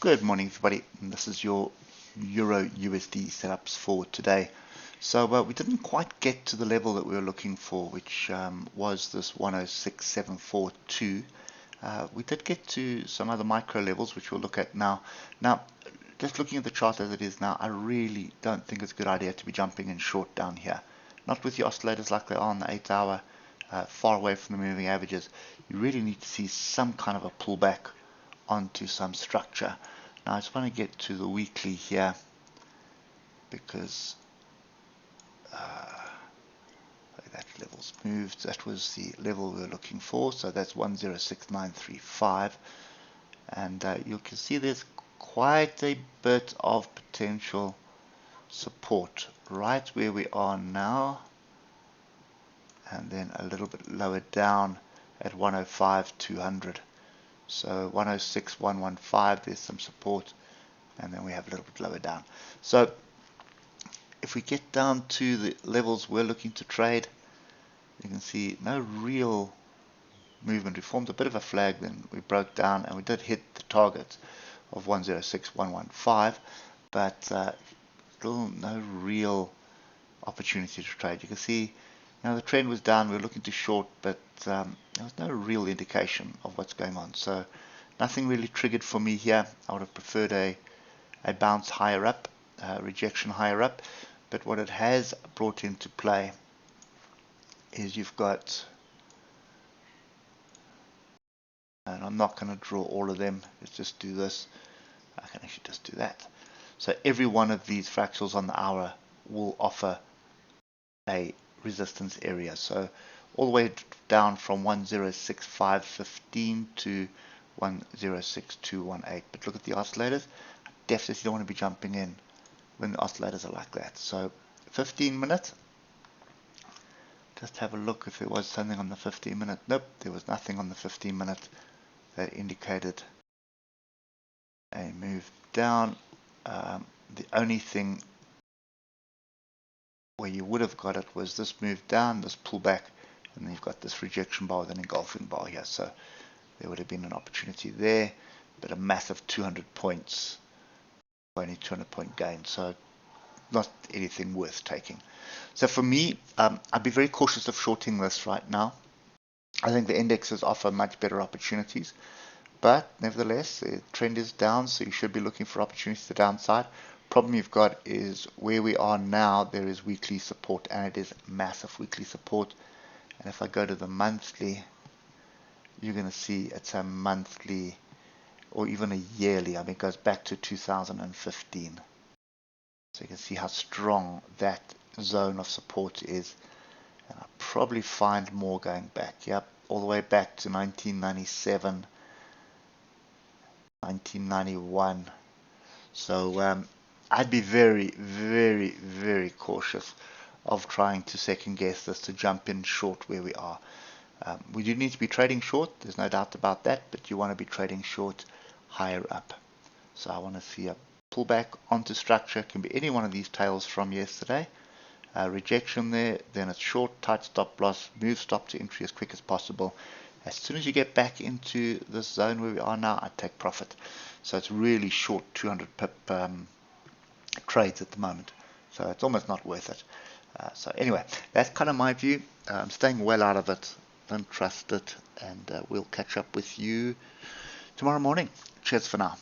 Good morning, everybody. This is your Euro USD setups for today. So we didn't quite get to the level that we were looking for, which was this 106.742. We did get to some other micro levels, which we'll look at now. Now, just looking at the chart as it is now, I really don't think it's a good idea to be jumping in short down here. Not with the oscillators like they are on the 8-hour, far away from the moving averages. You really need to see some kind of a pullback onto some structure. Now I just want to get to the weekly here because that level's moved. That was the level we were looking for, so that's 106.935, and you can see there's quite a bit of potential support right where we are now, and then a little bit lower down at 105.200. So 106.115, there's some support, and then we have a little bit lower down. So if we get down to the levels we're looking to trade, you can see no real movement. We formed a bit of a flag, then we broke down, and we did hit the target of 106.115, but still no real opportunity to trade. You can see the trend was down, we were looking to short, but there was no real indication of what's going on. So nothing really triggered for me here. I would have preferred a bounce higher up, rejection higher up, but what it has brought into play is you've got, and I'm not going to draw all of them, let's just do this. I can actually just do that. So every one of these fractals on the hour will offer a resistance area. So all the way down from 106.515 to 106.218. But look at the oscillators. I definitely don't want to be jumping in when the oscillators are like that. So 15 minute. Just have a look if there was something on the 15 minute. Nope, there was nothing on the 15 minute that indicated a move down. The only thing where you would have got it was this move down, this pullback, and then you've got this rejection bar with an engulfing bar here. So there would have been an opportunity there, but a massive 200 points, only 200 point gain. So not anything worth taking. So for me, I'd be very cautious of shorting this right now. I think the indexes offer much better opportunities, but nevertheless, the trend is down, so you should be looking for opportunities to the downside. Problem you've got is where we are now, there is weekly support, and it is massive weekly support. And if I go to the monthly, you're going to see it's a monthly or even a yearly. I mean, it goes back to 2015. So you can see how strong that zone of support is. And I'll probably find more going back. Yep, all the way back to 1997, 1991. So I'd be very, very, very cautious of trying to second guess this, to jump in short where we are. We do need to be trading short, there's no doubt about that, but you want to be trading short higher up. So I want to see a pullback onto structure. It can be any one of these tails from yesterday. Rejection there, then it's short, tight stop loss, move stop to entry as quick as possible. As soon as you get back into this zone where we are now, I take profit. So it's really short 200 pip trades at the moment. So it's almost not worth it. So anyway, that's kind of my view. I'm staying well out of it. Don't trust it. And we'll catch up with you tomorrow morning. Cheers for now.